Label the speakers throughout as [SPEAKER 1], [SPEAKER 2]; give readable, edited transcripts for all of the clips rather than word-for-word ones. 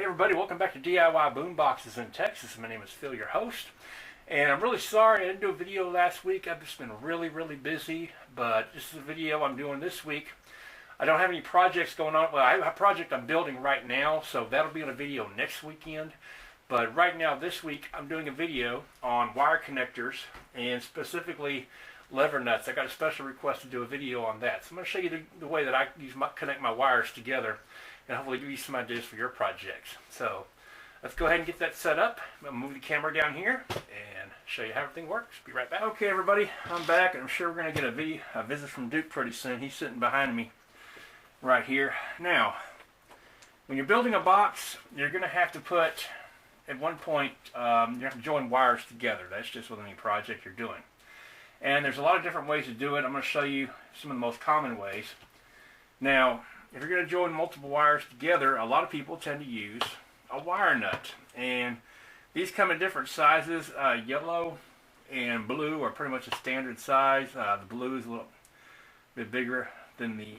[SPEAKER 1] everybody, welcome back to DIY Boomboxes in Texas. My name is Phil, your host, and I'm really sorry I didn't do a video last week. I've just been really busy, but this is a video I'm doing this week. I don't have any projects going on. Well, I have a project I'm building right now, so that'll be on a video next weekend. But right now, this week, I'm doing a video on wire connectors, and specifically lever nuts. I got a special request to do a video on that. So I'm going to show you the way that I connect my wires together, and hopefully give you some ideas for your projects. So let's go ahead and get that set up. I'm going to move the camera down here and show you how everything works. Be right back. Okay, everybody, I'm back, and I'm sure we're going to get a visit from Duke pretty soon. He's sitting behind me right here. Now, when you're building a box, you're going to have to put, at one point, you have to join wires together. That's just with any project you're doing. And there's a lot of different ways to do it. I'm going to show you some of the most common ways. Now, if you're going to join multiple wires together, a lot of people tend to use a wire nut. And these come in different sizes. Yellow and blue are pretty much a standard size. The blue is a little bit bigger than the,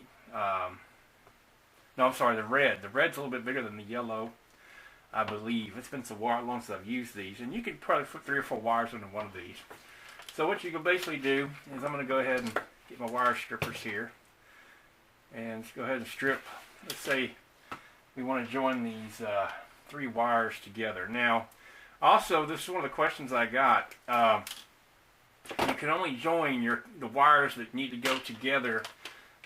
[SPEAKER 1] the red. The red's a little bit bigger than the yellow, I believe. It's been so long since I've used these. And you could probably put 3 or 4 wires into one of these. So what you can basically do is I'm going to go ahead and get my wire strippers here. And let's go ahead and strip. Let's say we want to join these 3 wires together. Now, also, this is one of the questions I got. You can only join the wires that need to go together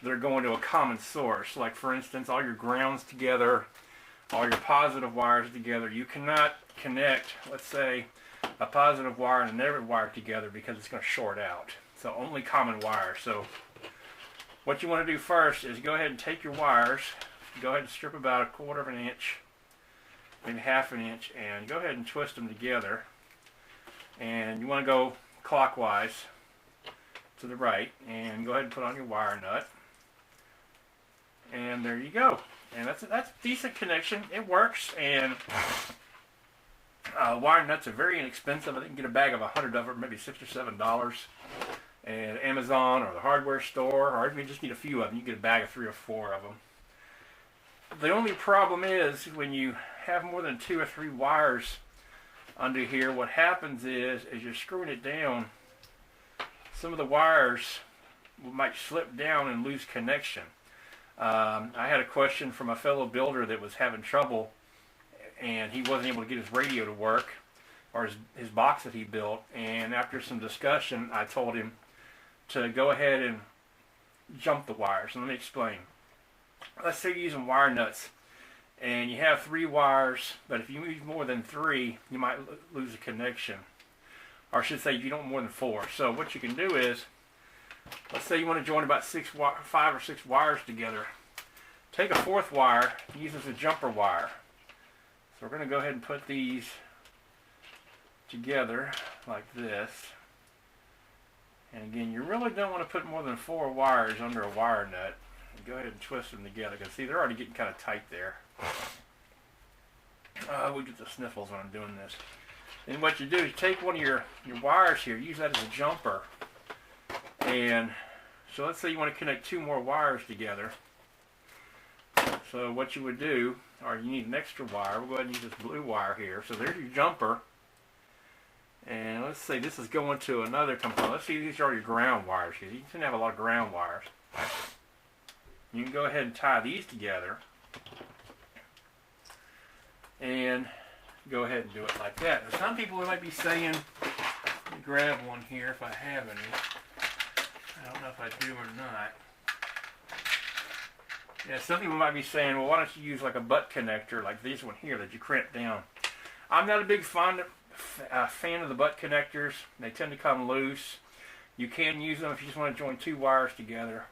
[SPEAKER 1] that are going to a common source. Like, for instance, all your grounds together, all your positive wires together. You cannot connect, let's say, a positive wire and a negative wire together because it's going to short out. So only common wires. So what you want to do first is go ahead and take your wires, go ahead and strip about 1/4 of an inch, maybe 1/2 an inch, and go ahead and twist them together. And you want to go clockwise to the right, and go ahead and put on your wire nut. And there you go. And that's a decent connection. It works, and wire nuts are very inexpensive. I think you can get a bag of 100 of them, maybe $6 or $7. And Amazon or the hardware store, or if you just need a few of them, you get a bag of 3 or 4 of them. The only problem is when you have more than 2 or 3 wires under here, what happens is, as you're screwing it down, some of the wires might slip down and lose connection. I had a question from a fellow builder that was having trouble, and he wasn't able to get his radio to work, or his box that he built. And after some discussion, I told him to go ahead and jump the wires. And let me explain. Let's say you're using wire nuts and you have 3 wires, but if you use more than 3, you might lose a connection. Or I should say, if you don't want more than 4. So what you can do is, let's say you want to join about 5 or 6 wires together. Take a 4th wire, use as a jumper wire. So we're going to go ahead and put these together like this. And again, you really don't want to put more than 4 wires under a wire nut. Go ahead and twist them together, because see, they're already getting kind of tight there. We get the sniffles when I'm doing this. And what you do is take one of your wires here, use that as a jumper. And so let's say you want to connect 2 more wires together. So what you would do, or you need an extra wire, we'll go ahead and use this blue wire here. So there's your jumper. And let's say this is going to another component. Let's see, these are your ground wires here. You can have a lot of ground wires. You can go ahead and tie these together. And go ahead and do it like that. Now, some people might be saying, let me grab one here if I have any. I don't know if I do or not. Yeah, some people might be saying, well, why don't you use like a butt connector like this one here that you crimp down. I'm not a big fan of the butt connectors. They tend to come loose. You can use them if you just want to join 2 wires together.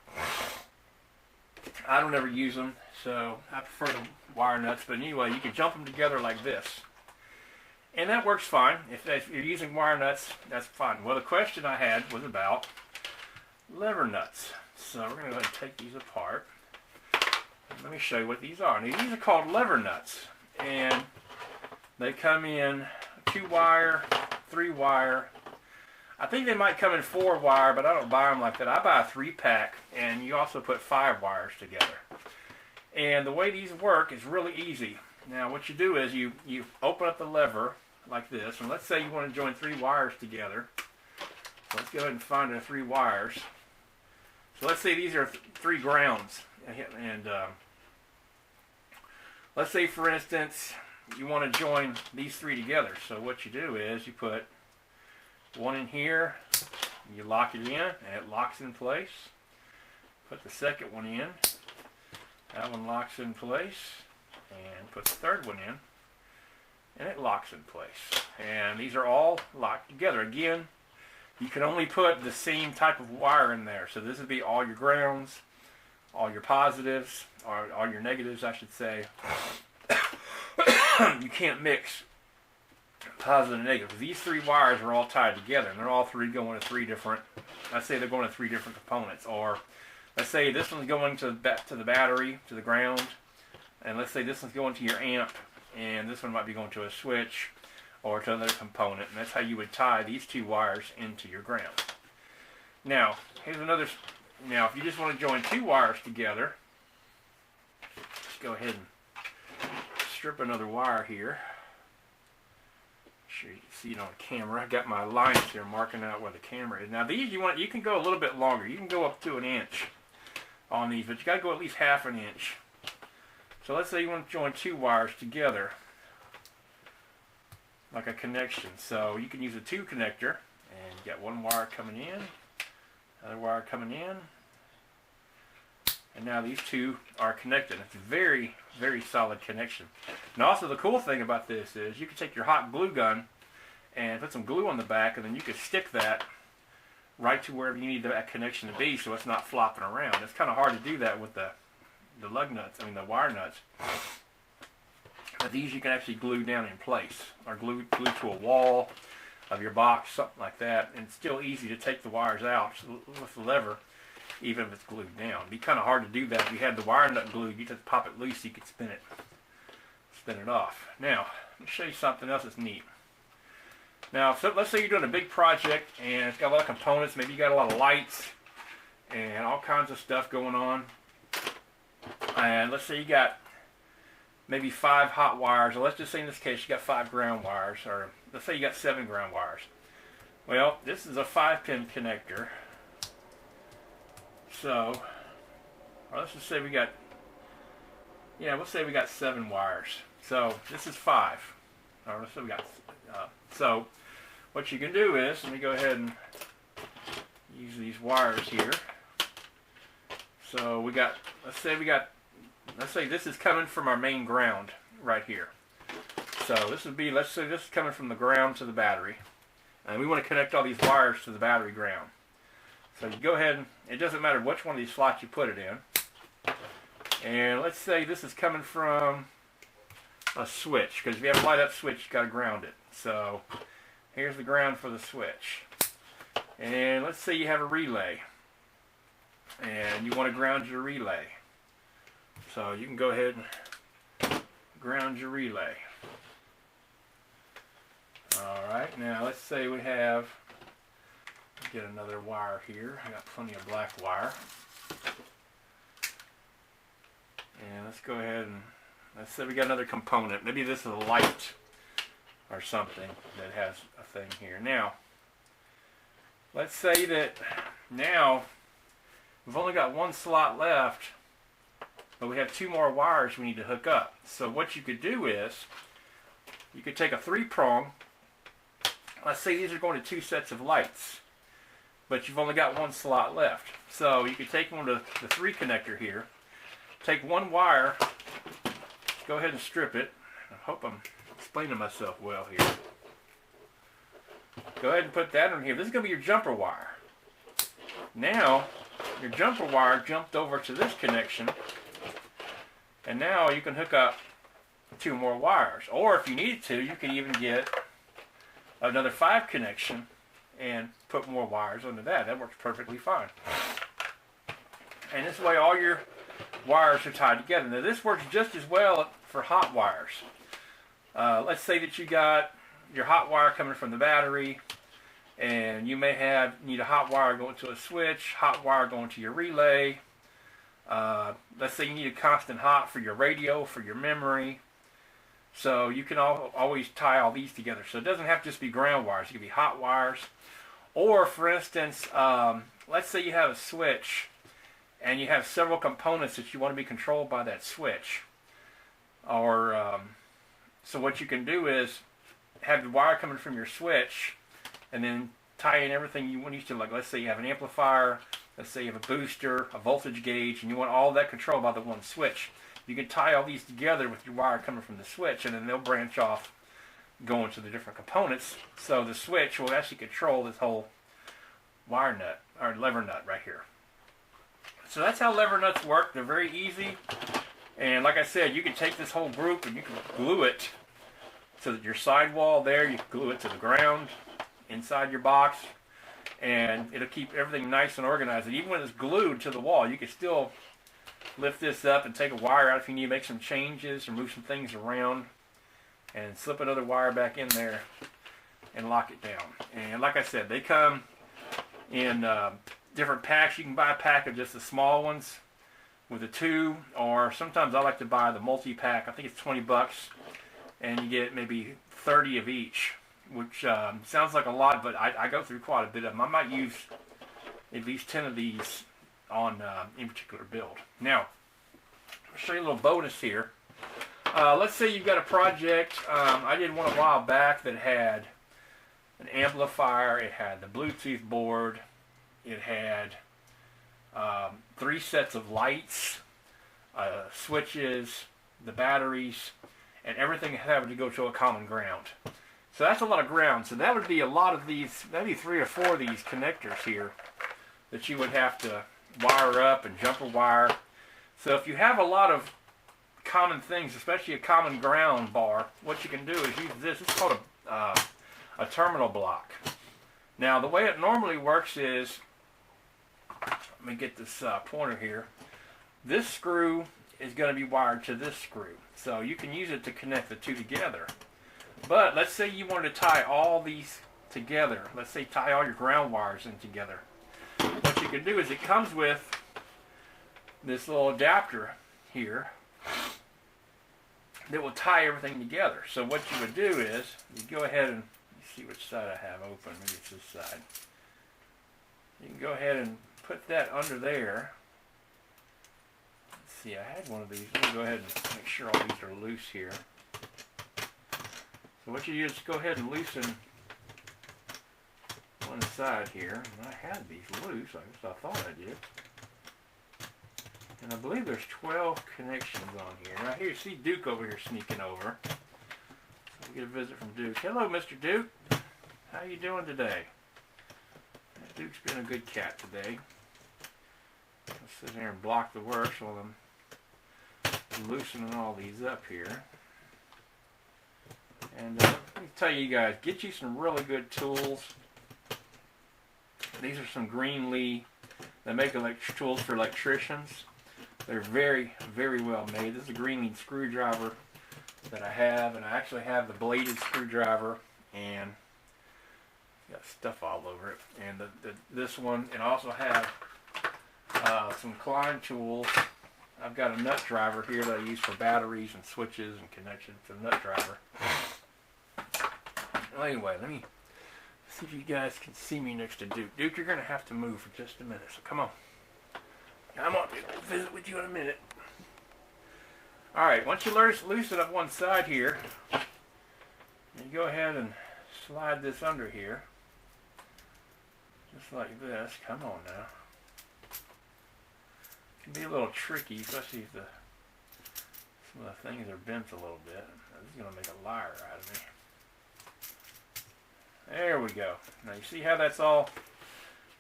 [SPEAKER 1] I don't ever use them, so I prefer the wire nuts. But anyway, you can jump them together like this. And that works fine. If you're using wire nuts, that's fine. Well, the question I had was about lever nuts. So we're going to go ahead and take these apart. Let me show you what these are. Now, these are called lever nuts. And they come in 2 wire, 3 wire. I think they might come in 4 wire, but I don't buy them like that. I buy a 3-pack, and you also put 5 wires together. And the way these work is really easy. Now what you do is you open up the lever like this, and let's say you want to join 3 wires together. So let's go ahead and find the 3 wires. So let's say these are 3 grounds, and let's say for instance you want to join these 3 together. So what you do is you put one in here, you lock it in, and it locks in place. Put the second one in, that one locks in place, and put the third one in, and it locks in place. And these are all locked together. Again, you can only put the same type of wire in there. So this would be all your grounds, all your positives, or all your negatives, I should say. You can't mix positive and negative. These 3 wires are all tied together, and they're all 3 going to 3 different, let's say they're going to 3 different components. Or let's say this one's going to the battery, to the ground, and let's say this one's going to your amp, and this one might be going to a switch or to another component, and that's how you would tie these 2 wires into your ground. Now, here's another. Now, if you just want to join 2 wires together, let's go ahead and strip another wire here. Sure you can see it on camera. I got my lines here marking out where the camera is. Now these you can go a little bit longer. You can go up to 1 inch on these, but you got to go at least ½ an inch. So let's say you want to join 2 wires together, like a connection. So you can use a 2 connector, and you got 1 wire coming in, another wire coming in, and now these 2 are connected. It's a very, very solid connection. And also the cool thing about this is you can take your hot glue gun and put some glue on the back, and then you can stick that right to wherever you need that connection to be, so it's not flopping around. It's kind of hard to do that with the lug nuts, the wire nuts. But these you can actually glue down in place, or glue to a wall of your box, something like that. And it's still easy to take the wires out with the lever, even if it's glued down. It'd be kind of hard to do that if you had the wire nut glued. You just pop it loose so you could spin it off. Now, let me show you something else that's neat. Now, so let's say you're doing a big project and it's got a lot of components. Maybe you got a lot of lights and all kinds of stuff going on. And let's say you got maybe 5 hot wires, or let's just say in this case you got 5 ground wires, or let's say you got 7 ground wires. Well, this is a 5-pin connector. So, or let's just say we got, let's say we got 7 wires. So this is 5. Or let's say we got. So what you can do is, let me go ahead and use these wires here. So we got, let's say this is coming from our main ground right here. So this would be, let's say this is coming from the ground to the battery, and we want to connect all these wires to the battery ground. So you go ahead, and it doesn't matter which one of these slots you put it in. And let's say this is coming from a switch, because if you have a light up switch, you got to ground it. So here's the ground for the switch. And let's say you have a relay, and you want to ground your relay. So you can go ahead and ground your relay. Alright, now let's say we have, get another wire here. I got plenty of black wire. And let's go ahead and, let's say we got another component. Maybe this is a light or something that has a thing here. Now, let's say that now we've only got 1 slot left, but we have 2 more wires we need to hook up. So what you could do is, you could take a 3-prong. Let's say these are going to 2 sets of lights, but you've only got 1 slot left. So you could take one to the 3 connector here, take 1 wire, go ahead and strip it. I hope I'm explaining myself well here. Go ahead and put that in here. This is going to be your jumper wire. Now, your jumper wire jumped over to this connection, and now you can hook up 2 more wires. Or if you needed to, you can even get another 5 connection and put more wires under that. That works perfectly fine. And this way all your wires are tied together. Now this works just as well for hot wires. Let's say that you got your hot wire coming from the battery, and you may need a hot wire going to a switch, hot wire going to your relay. Let's say you need a constant hot for your radio, for your memory. So you can always tie all these together. So it doesn't have to just be ground wires. It can be hot wires. Or for instance, let's say you have a switch and you have several components that you want to be controlled by that switch. Or so what you can do is have the wire coming from your switch and then tie in everything you want to. Like let's say you have an amplifier, let's say you have a booster, a voltage gauge, and you want all that controlled by the one switch. You can tie all these together with your wire coming from the switch, and then they'll branch off going to the different components. So the switch will actually control this whole wire nut, or lever nut right here. So that's how lever nuts work. They're very easy. And like I said, you can take this whole group and you can glue it to your sidewall there. You can glue it to the ground inside your box. And it'll keep everything nice and organized. And even when it's glued to the wall, you can still lift this up and take a wire out if you need to make some changes or move some things around. And slip another wire back in there and lock it down. And like I said, they come in different packs. You can buy a pack of just the small ones with the 2, or sometimes I like to buy the multi-pack. I think it's 20 bucks, and you get maybe 30 of each, which sounds like a lot, but I go through quite a bit of them. I might use at least 10 of these on any particular build. Now, I'll show you a little bonus here. Let's say you've got a project. I did one a while back that had an amplifier, it had the Bluetooth board, it had 3 sets of lights, switches, the batteries, and everything having to go to a common ground. So that's a lot of ground. So that would be a lot of these, maybe 3 or 4 of these connectors here that you would have to wire up and jumper wire. So if you have a lot of common things, especially a common ground bar, what you can do is use this. It's called a terminal block. Now the way it normally works is, let me get this pointer here. This screw is going to be wired to this screw. So you can use it to connect the 2 together. But let's say you wanted to tie all these together. Let's say tie all your ground wires in together. What you can do is it comes with this little adapter here that will tie everything together. So what you would do is you go ahead and see which side I have open. Maybe it's this side. You can go ahead and put that under there. Let's see, I had one of these. Let me go ahead and make sure all these are loose here. So what you do is go ahead and loosen one side here. And I had these loose, I thought I did. And I believe there's 12 connections on here. Now here you see Duke over here sneaking over. So we get a visit from Duke. Hello, Mr. Duke. How you doing today? Duke's been a good cat today. I'll sit here and block the works while I'm loosening all these up here. And let me tell you guys, get you some really good tools. These are some Greenlee. They make tools for electricians. They're very, very well made. This is a Greenlee screwdriver that I have, and I actually have the bladed screwdriver, and got stuff all over it. And this one, and I also have some Klein tools. I've got a nut driver here that I use for batteries and switches and connections to the nut driver. Well, anyway, let me see if you guys can see me next to Duke. Duke, you're going to have to move for just a minute, so come on. I'm on to visit with you in a minute. Alright, once you loosen up one side here, you go ahead and slide this under here. Just like this. Come on now. It can be a little tricky, especially if some of the things are bent a little bit. This is going to make a liar out of me. There we go. Now you see how that's all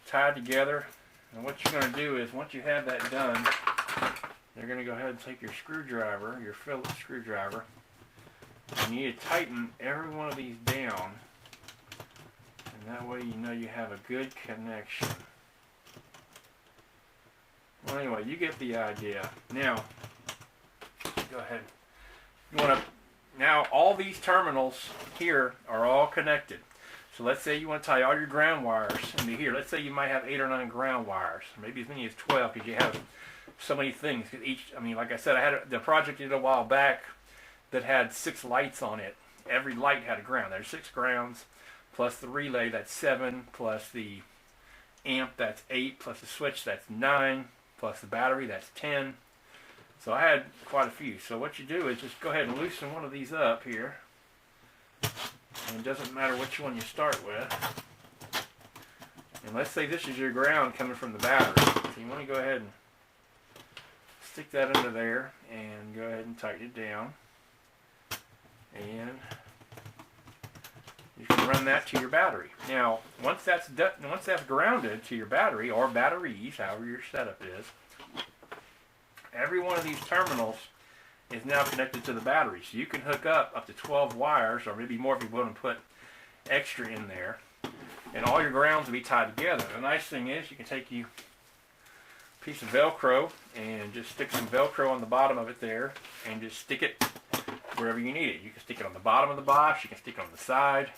[SPEAKER 1] tied together? And what you're going to do is, once you have that done, you're going to go ahead and take your screwdriver, your Phillips screwdriver, and you need to tighten every one of these down. And that way you know you have a good connection. Well, anyway, you get the idea. Now, go ahead. You want to, now all these terminals here are all connected. So let's say you want to tie all your ground wires into here. Let's say you might have 8 or 9 ground wires, maybe as many as 12, because you have so many things. Each, I mean, like I said, I had the project I did a while back that had 6 lights on it. Every light had a ground. There's 6 grounds, plus the relay, that's 7, plus the amp, that's 8, plus the switch, that's 9, plus the battery, that's 10. So I had quite a few. So what you do is just go ahead and loosen one of these up here. And it doesn't matter which one you start with. And let's say this is your ground coming from the battery. So you want to go ahead and stick that under there and go ahead and tighten it down. And you can run that to your battery. Now, once that's grounded to your battery or batteries, however your setup is, every one of these terminals is now connected to the battery. So you can hook up to 12 wires, or maybe more if you want to put extra in there. And all your grounds will be tied together. The nice thing is you can take a piece of Velcro and just stick some Velcro on the bottom of it there and just stick it wherever you need it. You can stick it on the bottom of the box, you can stick it on the side.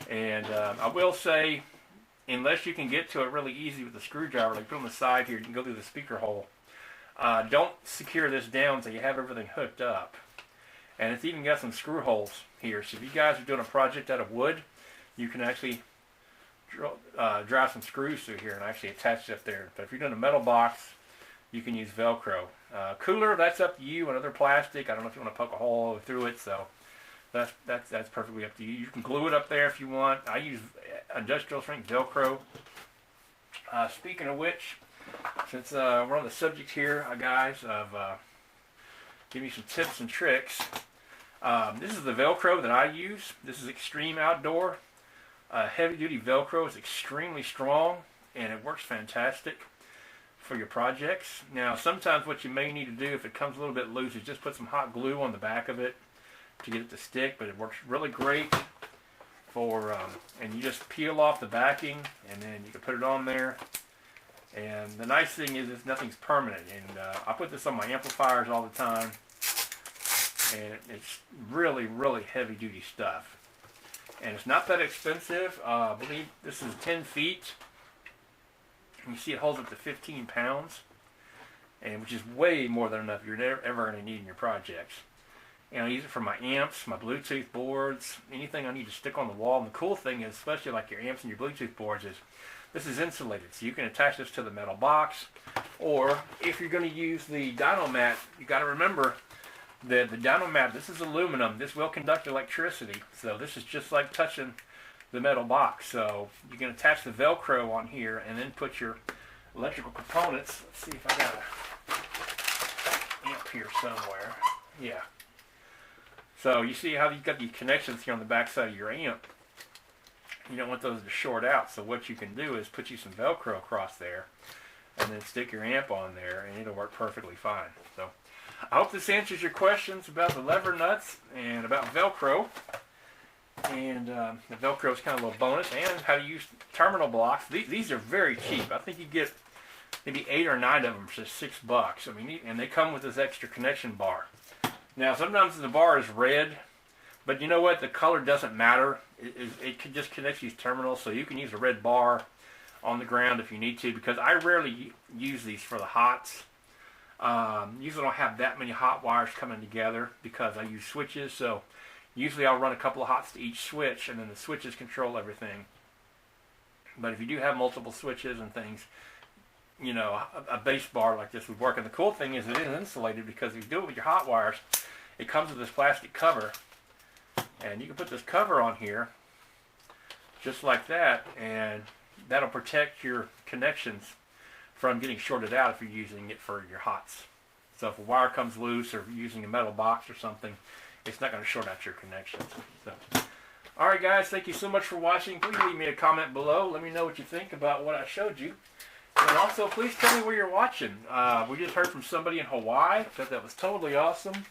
[SPEAKER 1] And I will say, unless you can get to it really easy with a screwdriver, like put it on the side here, you can go through the speaker hole. Don't secure this down until you have everything hooked up. And it's even got some screw holes here. So if you guys are doing a project out of wood, you can actually drive some screws through here and actually attach it up there. But if you're doing a metal box, you can use Velcro. Cooler, that's up to you. Another plastic, I don't know if you want to poke a hole through it, so that's perfectly up to you. You can glue it up there if you want. I use industrial strength Velcro. Speaking of which, since we're on the subject here, guys, of giving you some tips and tricks. This is the Velcro that I use. This is Extreme Outdoor. Heavy duty Velcro is extremely strong and it works fantastic for your projects. Now sometimes what you may need to do if it comes a little bit loose is just put some hot glue on the back of it to get it to stick, but it works really great for and you just peel off the backing and then you can put it on there. And the nice thing is nothing's permanent, and I put this on my amplifiers all the time, and it's really heavy duty stuff. And it's not that expensive. I believe this is 10 feet. You see it holds up to 15 pounds, and which is way more than enough you're ever going to need in your projects. And I use it for my amps, my Bluetooth boards, anything I need to stick on the wall. And the cool thing is, especially like your amps and your Bluetooth boards, is this is insulated. So you can attach this to the metal box, or if you're going to use the Dynomat, you got to remember that the Dynomat, this is aluminum. This will conduct electricity. So this is just like touching the metal box. So you can attach the Velcro on here and then put your electrical components. Let's see if I got an amp here somewhere. Yeah. So you see how you've got these connections here on the back side of your amp. You don't want those to short out. So what you can do is put you some Velcro across there and then stick your amp on there and it'll work perfectly fine. So I hope this answers your questions about the lever nuts and about Velcro. And the Velcro is kind of a little bonus, and how to use terminal blocks. These are very cheap. I think you get maybe 8 or 9 of them for just $6. I mean, and they come with this extra connection bar. Now, sometimes the bar is red, but you know what? The color doesn't matter. It can just connect these terminals, so you can use a red bar on the ground if you need to, because I rarely use these for the hots. Usually don't have that many hot wires coming together because I use switches, so usually I'll run a couple of hots to each switch, and then the switches control everything. But if you do have multiple switches and things, you know, a base bar like this would work. And the cool thing is it is insulated, because if you do it with your hot wires, it comes with this plastic cover. And you can put this cover on here, just like that, and that'll protect your connections from getting shorted out if you're using it for your hots. So if a wire comes loose or you're using a metal box or something, it's not going to short out your connections. So, alright guys, thank you so much for watching. Please leave me a comment below. Let me know what you think about what I showed you. And also, please tell me where you're watching. We just heard from somebody in Hawaii. Thought that was totally awesome.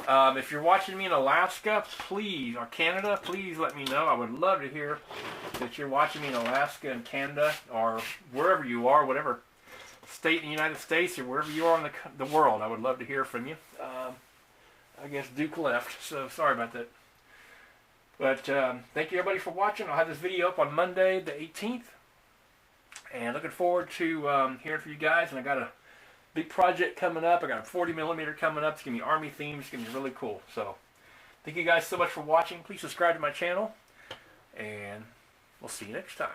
[SPEAKER 1] If you're watching me in Alaska, please, or Canada, please let me know. I would love to hear that you're watching me in Alaska and Canada, or wherever you are, whatever state in the United States, or wherever you are in the world. I would love to hear from you. I guess Duke left, so sorry about that. But thank you everybody for watching. I'll have this video up on Monday the 18th. And looking forward to hearing from you guys. And I got a big project coming up. I got a 40mm coming up. It's going to be Army themed. It's going to be really cool. So thank you guys so much for watching. Please subscribe to my channel. And we'll see you next time.